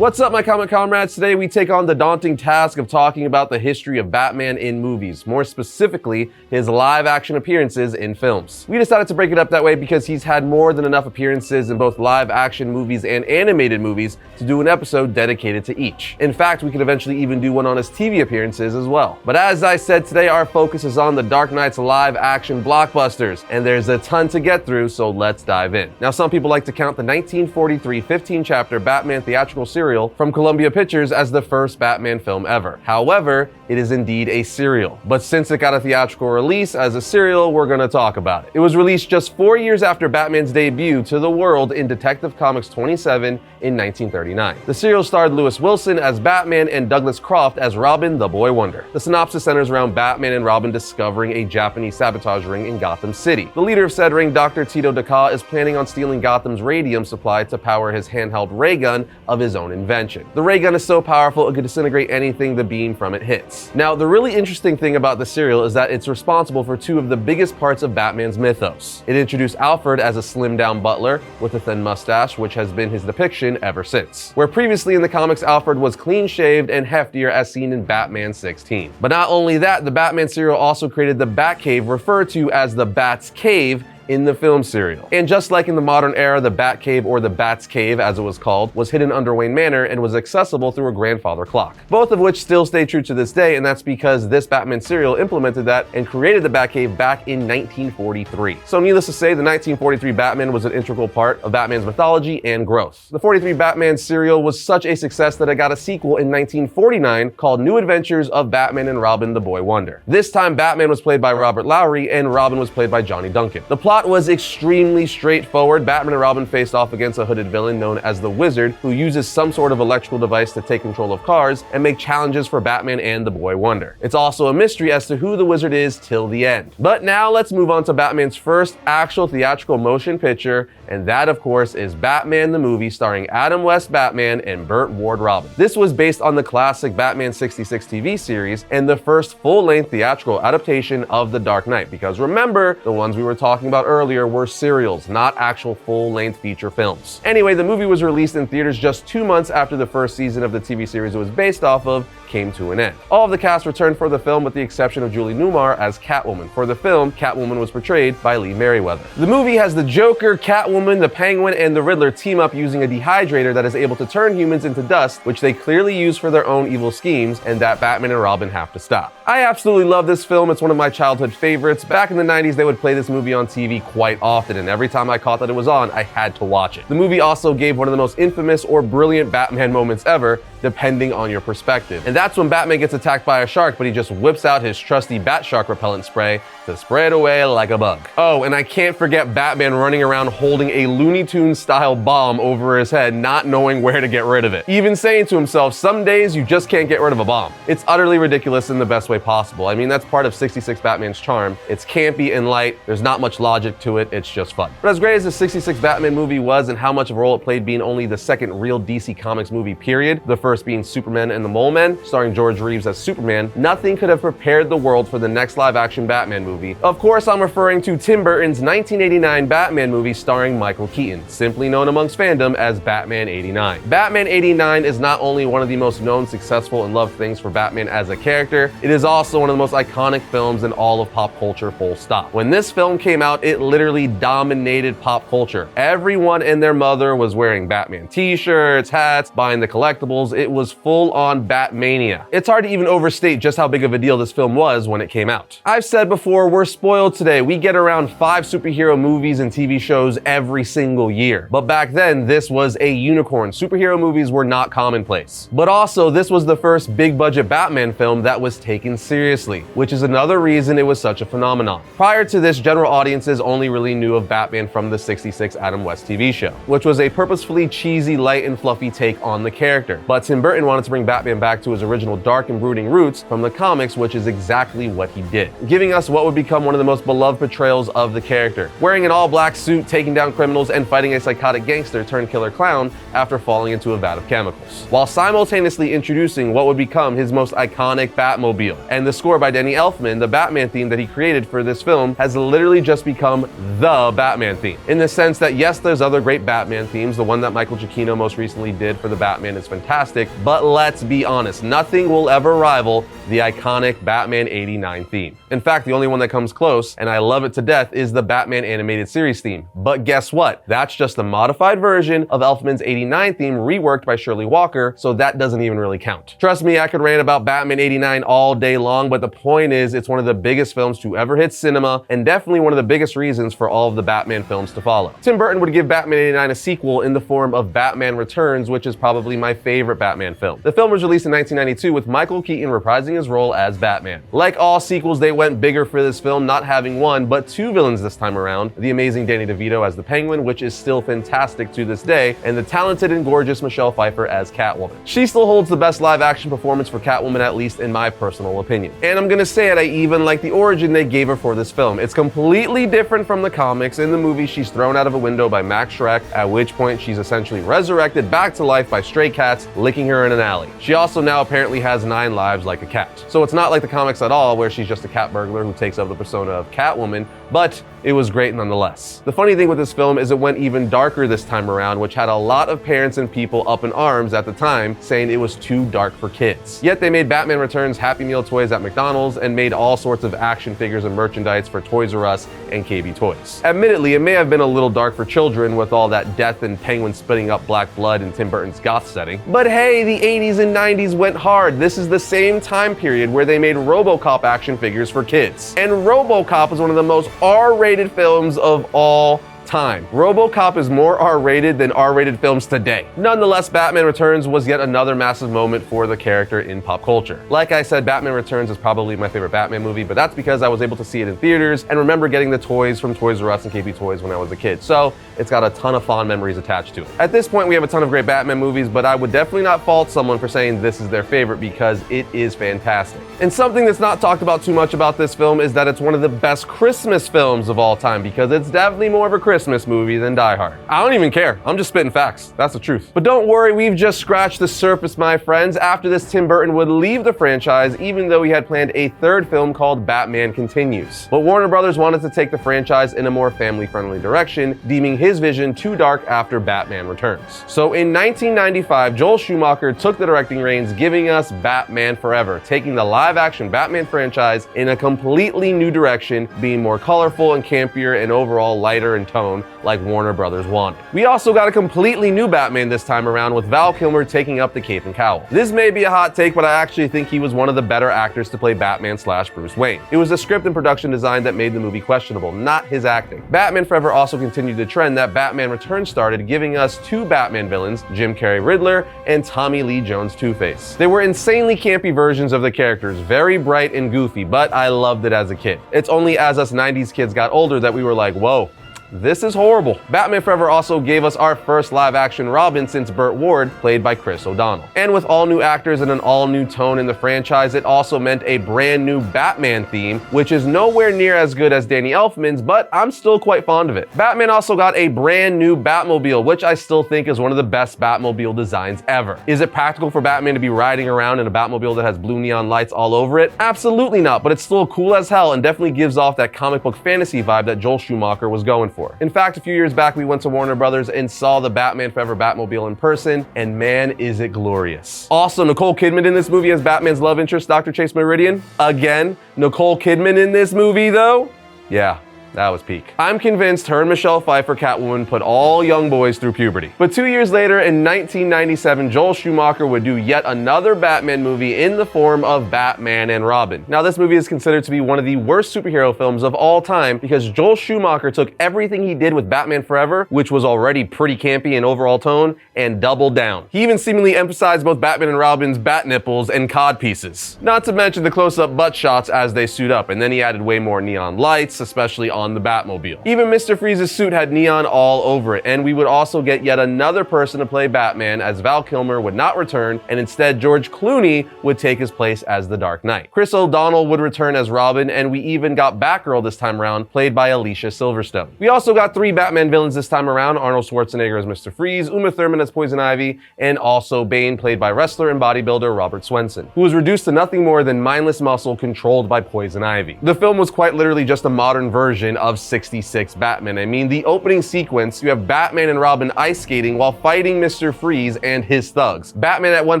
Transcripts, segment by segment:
What's up, my comic comrades? Today we take on the daunting task of talking about the history of Batman in movies, more specifically, his live-action appearances in films. We decided to break it up that way because he's had more than enough appearances in both live-action movies and animated movies to do an episode dedicated to each. In fact, we could eventually even do one on his TV appearances as well. But as I said, today our focus is on the Dark Knight's live-action blockbusters, and there's a ton to get through, so let's dive in. Now, some people like to count the 1943 15-chapter Batman theatrical serial from Columbia Pictures as the first Batman film ever. However, it is indeed a serial. But since it got a theatrical release as a serial, we're gonna talk about it. It was released just 4 years after Batman's debut to the world in Detective Comics 27 in 1939. The serial starred Lewis Wilson as Batman and Douglas Croft as Robin the Boy Wonder. The synopsis centers around Batman and Robin discovering a Japanese sabotage ring in Gotham City. The leader of said ring, Dr. Tito Daka, is planning on stealing Gotham's radium supply to power his handheld ray gun of his own invention. The ray gun is so powerful it could disintegrate anything the beam from it hits. Now, the really interesting thing about the serial is that it's responsible for two of the biggest parts of Batman's mythos. It introduced Alfred as a slimmed-down butler with a thin mustache, which has been his depiction ever since. Where previously in the comics, Alfred was clean-shaved and heftier as seen in Batman 16. But not only that, the Batman serial also created the Batcave, referred to as the Bat's Cave, in the film serial. And just like in the modern era, the Batcave, or the Bat's Cave as it was called, was hidden under Wayne Manor and was accessible through a grandfather clock. Both of which still stay true to this day, and that's because this Batman serial implemented that and created the Batcave back in 1943. So needless to say, the 1943 Batman was an integral part of Batman's mythology and growth. The 43 Batman serial was such a success that it got a sequel in 1949 called New Adventures of Batman and Robin the Boy Wonder. This time, Batman was played by Robert Lowry and Robin was played by Johnny Duncan. The plot was extremely straightforward. Batman and Robin faced off against a hooded villain known as the Wizard, who uses some sort of electrical device to take control of cars and make challenges for Batman and the Boy Wonder. It's also a mystery as to who the Wizard is till the end. But now let's move on to Batman's first actual theatrical motion picture, and that of course is Batman the movie, starring Adam West Batman and Burt Ward Robin. This was based on the classic Batman 66 TV series and the first full-length theatrical adaptation of The Dark Knight, because remember, the ones we were talking about earlier were serials, not actual full-length feature films. Anyway, the movie was released in theaters just 2 months after the first season of the TV series it was based off of came to an end. All of the cast returned for the film with the exception of Julie Newmar as Catwoman. For the film, Catwoman was portrayed by Lee Merriweather. The movie has the Joker, Catwoman, the Penguin, and the Riddler team up using a dehydrator that is able to turn humans into dust, which they clearly use for their own evil schemes, and that Batman and Robin have to stop. I absolutely love this film. It's one of my childhood favorites. Back in the 90s, they would play this movie on TV quite often, and every time I caught that it was on, I had to watch it. The movie also gave one of the most infamous or brilliant Batman moments ever, depending on your perspective. And that's when Batman gets attacked by a shark, but he just whips out his trusty bat shark repellent spray to spray it away like a bug. Oh, and I can't forget Batman running around holding a Looney Tunes style bomb over his head, not knowing where to get rid of it. Even saying to himself, some days you just can't get rid of a bomb. It's utterly ridiculous in the best way possible. I mean, that's part of 66 Batman's charm. It's campy and light, there's not much logic to it, it's just fun. But as great as the 66 Batman movie was and how much of a role it played being only the second real DC Comics movie period, the first being Superman and the Mole Men, starring George Reeves as Superman, nothing could have prepared the world for the next live-action Batman movie. Of course, I'm referring to Tim Burton's 1989 Batman movie starring Michael Keaton, simply known amongst fandom as Batman 89. Batman 89 is not only one of the most known, successful, and loved things for Batman as a character, it is also one of the most iconic films in all of pop culture, full stop. When this film came out, it literally dominated pop culture. Everyone and their mother was wearing Batman t-shirts, hats, buying the collectibles. It was full-on Batmania. It's hard to even overstate just how big of a deal this film was when it came out. I've said before, we're spoiled today. We get around 5 superhero movies and TV shows every single year. But back then, this was a unicorn. Superhero movies were not commonplace. But also, this was the first big-budget Batman film that was taken seriously, which is another reason it was such a phenomenon. Prior to this, general audiences only really knew of Batman from the 66 Adam West TV show, which was a purposefully cheesy, light and fluffy take on the character. But Tim Burton wanted to bring Batman back to his original dark and brooding roots from the comics, which is exactly what he did, giving us what would become one of the most beloved portrayals of the character, wearing an all-black suit, taking down criminals, and fighting a psychotic gangster turned killer clown after falling into a vat of chemicals, while simultaneously introducing what would become his most iconic Batmobile. And the score by Danny Elfman, the Batman theme that he created for this film, has literally just become the Batman theme, in the sense that yes, there's other great Batman themes. The one that Michael Giacchino most recently did for the Batman is fantastic, but let's be honest, nothing will ever rival the iconic Batman '89 theme. In fact, the only one that comes close, and I love it to death, is the Batman animated series theme. But guess what? That's just a modified version of Elfman's '89 theme reworked by Shirley Walker, so that doesn't even really count. Trust me, I could rant about Batman '89 all day long, but the point is, it's one of the biggest films to ever hit cinema, and definitely one of the biggest reasons for all of the Batman films to follow. Tim Burton would give Batman '89 a sequel in the form of Batman Returns, which is probably my favorite Batman film. The film was released in 1992 with Michael Keaton reprising his role as Batman. Like all sequels, they went bigger for this film, not having one, but two villains this time around. The amazing Danny DeVito as the Penguin, which is still fantastic to this day, and the talented and gorgeous Michelle Pfeiffer as Catwoman. She still holds the best live-action performance for Catwoman, at least in my personal opinion. And I'm gonna say it, I even like the origin they gave her for this film. It's completely different from the comics. In the movie, she's thrown out of a window by Max Schreck, at which point she's essentially resurrected back to life by stray cats licking her in an alley. She also now apparently has 9 lives like a cat. So it's not like the comics at all, where she's just a cat burglar who takes up the persona of Catwoman, but it was great nonetheless. The funny thing with this film is it went even darker this time around, which had a lot of parents and people up in arms at the time, saying it was too dark for kids. Yet they made Batman Returns Happy Meal toys at McDonald's and made all sorts of action figures and merchandise for Toys R Us and KB Toys. Admittedly, it may have been a little dark for children with all that death and penguins spitting up black blood in Tim Burton's goth setting. But hey, the 80s and 90s went hard. This is the same time period where they made RoboCop action figures for kids. And RoboCop is one of the most R-rated films of all time. RoboCop is more R-rated than R-rated films today. Nonetheless, Batman Returns was yet another massive moment for the character in pop culture. Like I said, Batman Returns is probably my favorite Batman movie, but that's because I was able to see it in theaters and remember getting the toys from Toys R Us and KB Toys when I was a kid. So it's got a ton of fond memories attached to it. At this point, we have a ton of great Batman movies, but I would definitely not fault someone for saying this is their favorite because it is fantastic. And something that's not talked about too much about this film is that it's one of the best Christmas films of all time because it's definitely more of a Christmas movie than Die Hard. I don't even care. I'm just spitting facts. That's the truth. But don't worry, we've just scratched the surface, my friends. After this, Tim Burton would leave the franchise, even though he had planned a third film called Batman Continues. But Warner Brothers wanted to take the franchise in a more family-friendly direction, deeming his vision too dark after Batman Returns. So in 1995, Joel Schumacher took the directing reins, giving us Batman Forever, taking the live-action Batman franchise in a completely new direction, being more colorful and campier and overall lighter in tone, like Warner Brothers wanted. We also got a completely new Batman this time around, with Val Kilmer taking up the cape and cowl. This may be a hot take, but I actually think he was one of the better actors to play Batman/Bruce Wayne. It was the script and production design that made the movie questionable, not his acting. Batman Forever also continued the trend that Batman Returns started, giving us 2 Batman villains, Jim Carrey Riddler and Tommy Lee Jones Two-Face. They were insanely campy versions of the characters, very bright and goofy, but I loved it as a kid. It's only as us 90s kids got older that we were like, whoa, this is horrible. Batman Forever also gave us our first live-action Robin since Burt Ward, played by Chris O'Donnell. And with all new actors and an all-new tone in the franchise, it also meant a brand new Batman theme, which is nowhere near as good as Danny Elfman's, but I'm still quite fond of it. Batman also got a brand new Batmobile, which I still think is one of the best Batmobile designs ever. Is it practical for Batman to be riding around in a Batmobile that has blue neon lights all over it? Absolutely not, but it's still cool as hell and definitely gives off that comic book fantasy vibe that Joel Schumacher was going for. In fact, a few years back, we went to Warner Brothers and saw the Batman Forever Batmobile in person, and man, is it glorious. Also, Nicole Kidman in this movie as Batman's love interest, Dr. Chase Meridian. Again, Nicole Kidman in this movie, though? Yeah. That was peak. I'm convinced her and Michelle Pfeiffer Catwoman put all young boys through puberty. But 2 years later, in 1997, Joel Schumacher would do yet another Batman movie in the form of Batman and Robin. Now, this movie is considered to be one of the worst superhero films of all time because Joel Schumacher took everything he did with Batman Forever, which was already pretty campy in overall tone, and doubled down. He even seemingly emphasized both Batman and Robin's bat nipples and cod pieces. Not to mention the close-up butt shots as they suit up, and then he added way more neon lights, especially on the Batmobile. Even Mr. Freeze's suit had neon all over it, and we would also get yet another person to play Batman, as Val Kilmer would not return, and instead George Clooney would take his place as the Dark Knight. Chris O'Donnell would return as Robin, and we even got Batgirl this time around, played by Alicia Silverstone. We also got 3 Batman villains this time around: Arnold Schwarzenegger as Mr. Freeze, Uma Thurman as Poison Ivy, and also Bane, played by wrestler and bodybuilder Robert Swenson, who was reduced to nothing more than mindless muscle controlled by Poison Ivy. The film was quite literally just a modern version of 66 Batman. I mean, the opening sequence, you have Batman and Robin ice skating while fighting Mr. Freeze and his thugs. Batman at one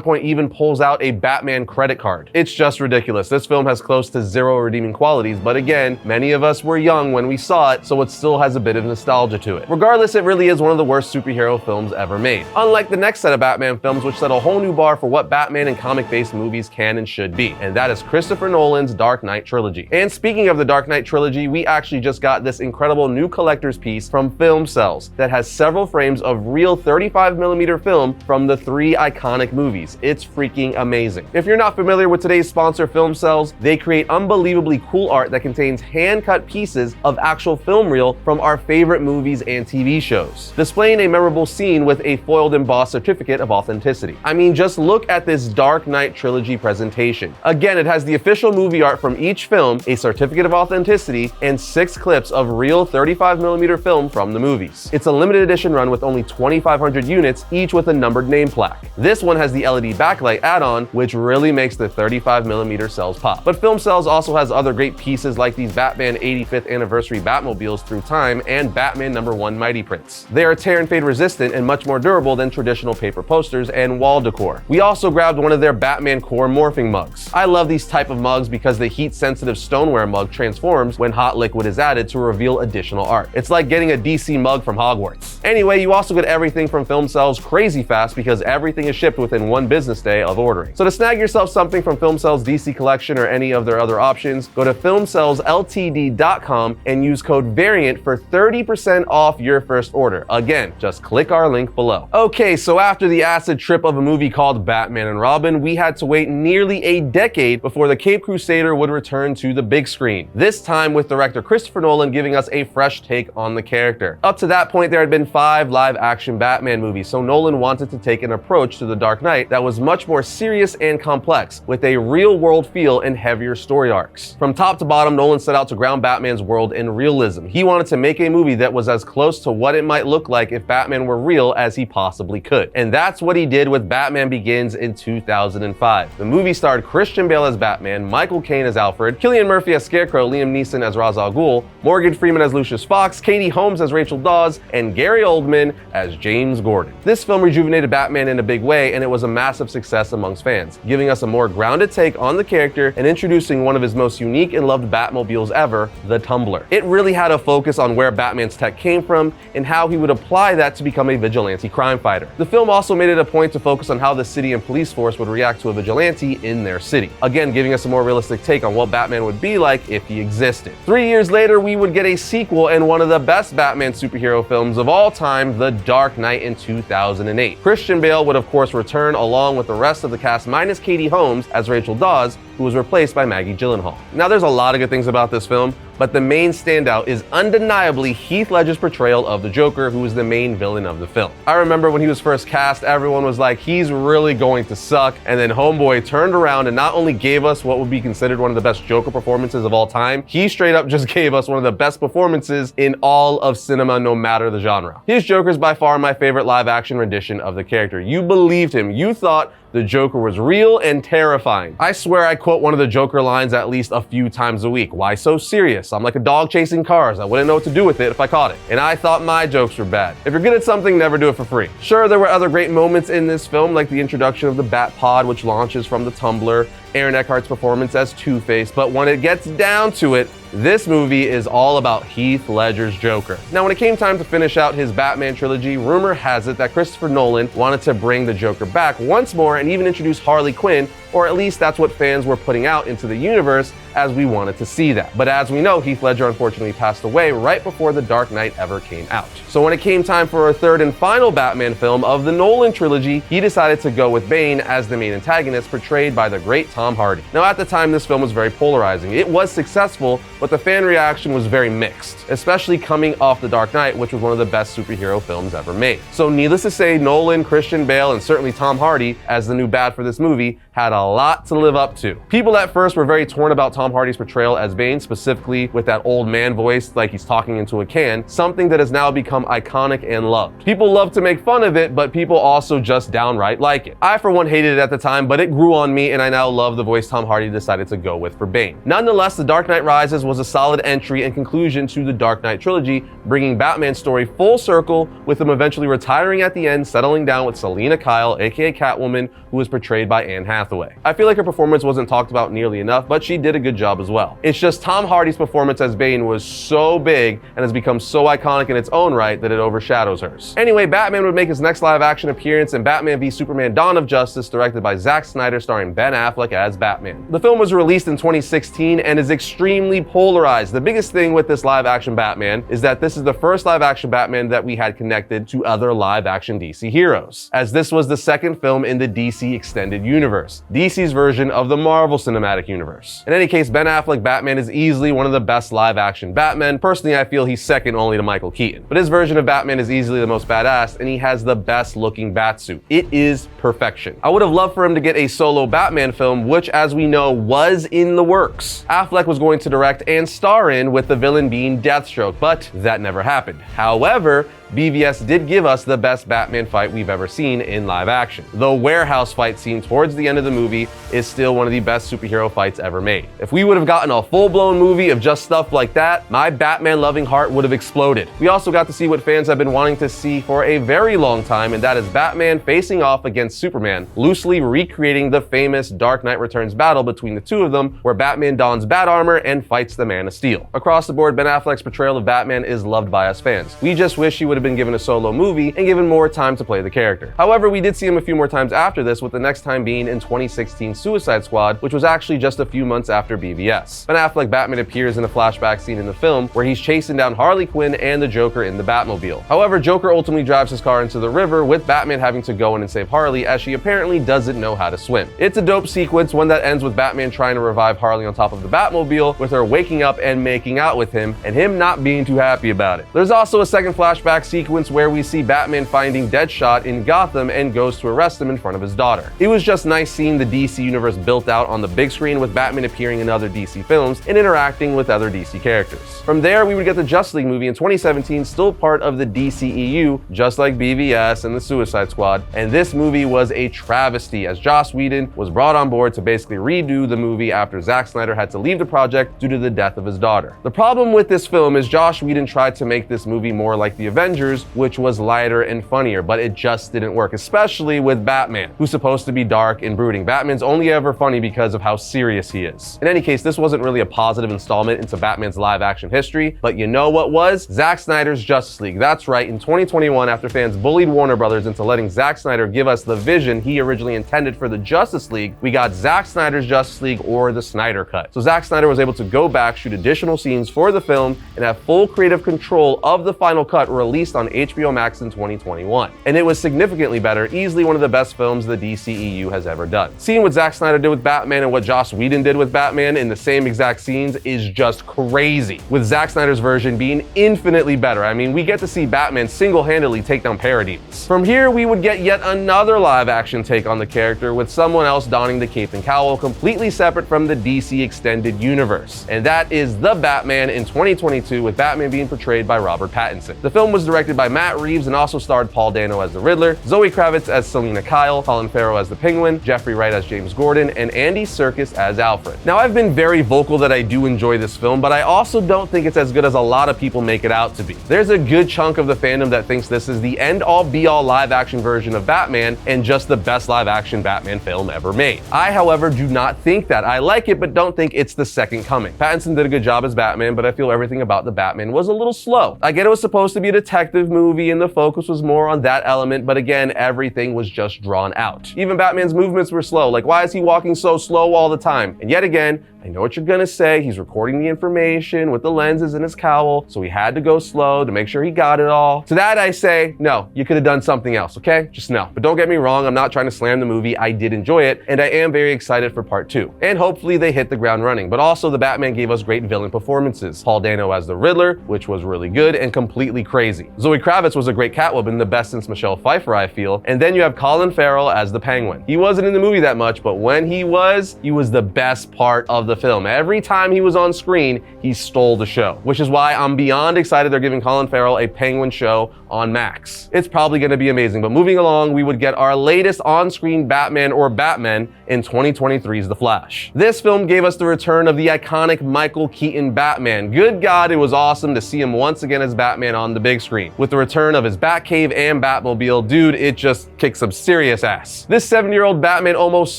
point even pulls out a Batman credit card. It's just ridiculous. This film has close to 0 redeeming qualities, but again, many of us were young when we saw it, so it still has a bit of nostalgia to it. Regardless, it really is one of the worst superhero films ever made. Unlike the next set of Batman films, which set a whole new bar for what Batman and comic-based movies can and should be, and that is Christopher Nolan's Dark Knight trilogy. And speaking of the Dark Knight trilogy, we actually just got this incredible new collector's piece from Film Cells that has several frames of real 35mm film from the 3 iconic movies. It's freaking amazing. If you're not familiar with today's sponsor, Film Cells, they create unbelievably cool art that contains hand-cut pieces of actual film reel from our favorite movies and TV shows, displaying a memorable scene with a foiled embossed certificate of authenticity. I mean, just look at this Dark Knight trilogy presentation. Again, it has the official movie art from each film, a certificate of authenticity, and 6 clips of real 35mm film from the movies. It's a limited edition run with only 2,500 units, each with a numbered name plaque. This one has the LED backlight add-on, which really makes the 35mm cells pop. But Film Cells also has other great pieces like these Batman 85th anniversary Batmobiles Through Time and Batman #1 Mighty Prints. They are tear and fade resistant and much more durable than traditional paper posters and wall decor. We also grabbed one of their Batman core morphing mugs. I love these type of mugs because the heat-sensitive stoneware mug transforms when hot liquid is added to reveal additional art. It's like getting a DC mug from Hogwarts. Anyway, you also get everything from Film Cells crazy fast because everything is shipped within 1 business day of ordering. So to snag yourself something from Film Cells DC collection or any of their other options, go to filmcellsltd.com and use code VARIANT for 30% off your first order. Again, just click our link below. Okay, so after the acid trip of a movie called Batman and Robin, we had to wait nearly a decade before the Caped Crusader would return to the big screen. This time with director Christopher Nolan giving us a fresh take on the character. Up to that point, there had been 5 live-action Batman movies, so Nolan wanted to take an approach to The Dark Knight that was much more serious and complex, with a real-world feel and heavier story arcs. From top to bottom, Nolan set out to ground Batman's world in realism. He wanted to make a movie that was as close to what it might look like if Batman were real as he possibly could. And that's what he did with Batman Begins in 2005. The movie starred Christian Bale as Batman, Michael Caine as Alfred, Cillian Murphy as Scarecrow, Liam Neeson as Ra's al Ghul, Morgan Freeman as Lucius Fox, Katie Holmes as Rachel Dawes, and Gary Oldman as James Gordon. This film rejuvenated Batman in a big way, and it was a massive success amongst fans, giving us a more grounded take on the character and introducing one of his most unique and loved Batmobiles ever, the Tumbler. It really had a focus on where Batman's tech came from and how he would apply that to become a vigilante crime fighter. The film also made it a point to focus on how the city and police force would react to a vigilante in their city, again giving us a more realistic take on what Batman would be like if he existed. 3 years later, we would get a sequel and one of the best Batman superhero films of all time, The Dark Knight, in 2008. Christian Bale would of course return along with the rest of the cast minus Katie Holmes as Rachel Dawes, who was replaced by Maggie Gyllenhaal. Now there's a lot of good things about this film, but the main standout is undeniably Heath Ledger's portrayal of the Joker, who was the main villain of the film. I remember when he was first cast, everyone was like, he's really going to suck, and then homeboy turned around and not only gave us what would be considered one of the best Joker performances of all time, he straight up just gave us one of the best performances in all of cinema, no matter the genre. His Joker is by far my favorite live-action rendition of the character. You believed him. You thought the Joker was real and terrifying. I swear I quote one of the Joker lines at least a few times a week. Why so serious? I'm like a dog chasing cars. I wouldn't know what to do with it if I caught it. And I thought my jokes were bad. If you're good at something, never do it for free. Sure, there were other great moments in this film, like the introduction of the Bat Pod, which launches from the Tumbler, Aaron Eckhart's performance as Two-Face, but when it gets down to it, this movie is all about Heath Ledger's Joker. Now, when it came time to finish out his Batman trilogy, rumor has it that Christopher Nolan wanted to bring the Joker back once more and even introduce Harley Quinn, or at least that's what fans were putting out into the universe as we wanted to see that. But as we know, Heath Ledger unfortunately passed away right before The Dark Knight ever came out. So when it came time for a third and final Batman film of the Nolan trilogy, he decided to go with Bane as the main antagonist, portrayed by the great Tom Hardy. Now at the time, this film was very polarizing. It was successful, but the fan reaction was very mixed, especially coming off The Dark Knight, which was one of the best superhero films ever made. So needless to say, Nolan, Christian Bale, and certainly Tom Hardy as the new Bat for this movie had a lot to live up to. People at first were very torn about Tom Hardy's portrayal as Bane, specifically with that old man voice like he's talking into a can, something that has now become iconic and loved. People love to make fun of it, but people also just downright like it. I for one hated it at the time, but it grew on me and I now love the voice Tom Hardy decided to go with for Bane. Nonetheless, The Dark Knight Rises was a solid entry and conclusion to the Dark Knight trilogy, bringing Batman's story full circle, with him eventually retiring at the end, settling down with Selina Kyle, aka Catwoman, who was portrayed by Anne Hathaway. I feel like her performance wasn't talked about nearly enough, but she did a good job as well. It's just Tom Hardy's performance as Bane was so big and has become so iconic in its own right that it overshadows hers. Anyway, Batman would make his next live action appearance in Batman v Superman: Dawn of Justice, directed by Zack Snyder, starring Ben Affleck as Batman. The film was released in 2016 and is extremely polarized. The biggest thing with this live action Batman is that this is the first live action Batman that we had connected to other live action DC heroes, as this was the second film in the DC extended universe, DC's version of the Marvel Cinematic Universe. In any case, Ben Affleck Batman is easily one of the best live action Batmen. Personally, I feel he's second only to Michael Keaton. But his version of Batman is easily the most badass, and he has the best looking Batsuit. It is perfection. I would have loved for him to get a solo Batman film, which, as we know, was in the works. Affleck was going to direct and star in, with the villain being Deathstroke, but that never happened. However, BVS did give us the best Batman fight we've ever seen in live action. The warehouse fight scene towards the end of the movie is still one of the best superhero fights ever made. If we would have gotten a full-blown movie of just stuff like that, my Batman-loving heart would have exploded. We also got to see what fans have been wanting to see for a very long time, and that is Batman facing off against Superman, loosely recreating the famous Dark Knight Returns battle between the two of them, where Batman dons bat armor and fights the Man of Steel. Across the board, Ben Affleck's portrayal of Batman is loved by us fans. We just wish he would have been given a solo movie and given more time to play the character. However, we did see him a few more times after this, with the next time being in 2016 Suicide Squad, which was actually just a few months after BVS. Ben Affleck Batman appears in a flashback scene in the film where he's chasing down Harley Quinn and the Joker in the Batmobile. However, Joker ultimately drives his car into the river, with Batman having to go in and save Harley, as she apparently doesn't know how to swim. It's a dope sequence, one that ends with Batman trying to revive Harley on top of the Batmobile, with her waking up and making out with him, and him not being too happy about it. There's also a second flashback sequence where we see Batman finding Deadshot in Gotham and goes to arrest him in front of his daughter. It was just nice seeing the DC universe built out on the big screen, with Batman appearing in other DC films and interacting with other DC characters. From there, we would get the Justice League movie in 2017, still part of the DCEU, just like BVS and the Suicide Squad, and this movie was a travesty, as Joss Whedon was brought on board to basically redo the movie after Zack Snyder had to leave the project due to the death of his daughter. The problem with this film is Joss Whedon tried to make this movie more like the Avengers, which was lighter and funnier, but it just didn't work, especially with Batman, who's supposed to be dark and brooding. Batman's only ever funny because of how serious he is. In any case, this wasn't really a positive installment into Batman's live action history, but you know what was? Zack Snyder's Justice League. That's right, in 2021, after fans bullied Warner Brothers into letting Zack Snyder give us the vision he originally intended for the Justice League, we got Zack Snyder's Justice League, or the Snyder Cut. So Zack Snyder was able to go back, shoot additional scenes for the film, and have full creative control of the final cut, released on HBO Max in 2021. And it was significantly better, easily one of the best films the DCEU has ever done. Seeing what Zack Snyder did with Batman and what Joss Whedon did with Batman in the same exact scenes is just crazy, with Zack Snyder's version being infinitely better. I mean, we get to see Batman single-handedly take down parademons. From here, we would get yet another live-action take on the character, with someone else donning the cape and cowl, completely separate from the DC extended universe. And that is The Batman in 2022, with Batman being portrayed by Robert Pattinson. The film was directed by Matt Reeves and also starred Paul Dano as the Riddler, Zoe Kravitz as Selina Kyle, Colin Farrell as the Penguin, Jeffrey Wright as James Gordon, and Andy Serkis as Alfred. Now, I've been very vocal that I do enjoy this film, but I also don't think it's as good as a lot of people make it out to be. There's a good chunk of the fandom that thinks this is the end-all be-all live-action version of Batman and just the best live-action Batman film ever made. I, however, do not think that. I like it, but don't think it's the second coming. Pattinson did a good job as Batman, but I feel everything about the Batman was a little slow. I get it was supposed to be a detective movie and the focus was more on that element, but again, everything was just drawn out. Even Batman's movements were super slow? Like, why is he walking so slow all the time? And yet again, I know what you're gonna say. He's recording the information with the lenses in his cowl, so he had to go slow to make sure he got it all. To that I say, no, you could have done something else, okay? Just no. But don't get me wrong, I'm not trying to slam the movie. I did enjoy it, and I am very excited for part 2. And hopefully they hit the ground running. But also, the Batman gave us great villain performances. Paul Dano as the Riddler, which was really good and completely crazy. Zoe Kravitz was a great Catwoman, the best since Michelle Pfeiffer, I feel. And then you have Colin Farrell as the Penguin. He wasn't in the movie that much, but when he was the best part of the film. Every time he was on screen, he stole the show, which is why I'm beyond excited they're giving Colin Farrell a Penguin show on Max. It's probably gonna be amazing, but moving along, we would get our latest on-screen Batman or Batman in 2023's The Flash. This film gave us the return of the iconic Michael Keaton Batman. Good God, it was awesome to see him once again as Batman on the big screen. With the return of his Batcave and Batmobile, dude, it just kicked some serious ass. This 70-year-old Batman almost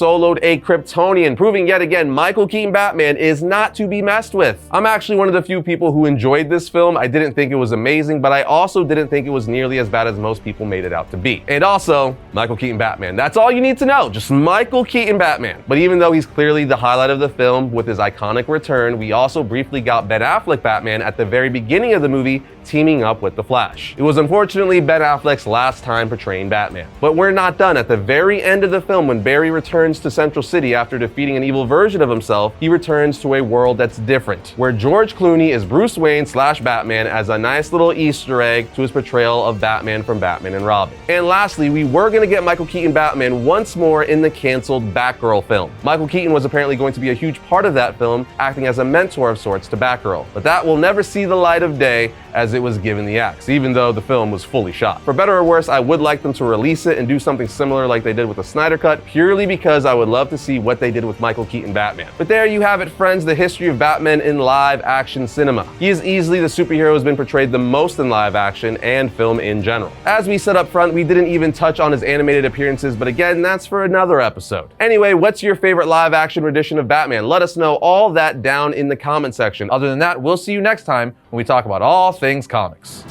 soloed a Kryptonian, proving yet again Michael Keaton Batman is not to be messed with. I'm actually one of the few people who enjoyed this film. I didn't think it was amazing, but I also didn't think it was nearly as bad as most people made it out to be. And also, Michael Keaton Batman. That's all you need to know, just Michael Keaton Batman. But even though he's clearly the highlight of the film with his iconic return, we also briefly got Ben Affleck Batman at the very beginning of the movie, teaming up with The Flash. It was unfortunately Ben Affleck's last time portraying Batman. But we're not done. At the very end of the film, when Barry returns to Central City after defeating an evil version of himself, he returns to a world that's different, where George Clooney is Bruce Wayne / Batman as a nice little Easter egg to his portrayal of Batman from Batman and Robin. And lastly, we were going to get Michael Keaton Batman once more in the canceled Batgirl film. Michael Keaton was apparently going to be a huge part of that film, acting as a mentor of sorts to Batgirl. But that will never see the light of day, as it was given the axe, even though the film was fully shot. For better or worse, I would like them to release it and do something similar like they did with the Snyder Cut, purely because I would love to see what they did with Michael Keaton Batman. But there you have it, friends, the history of Batman in live action cinema. He is easily the superhero who's been portrayed the most in live action and film in general. As we said up front, we didn't even touch on his animated appearances, but again, that's for another episode. Anyway, what's your favorite live action rendition of Batman? Let us know all that down in the comment section. Other than that, we'll see you next time when we talk about all things comics.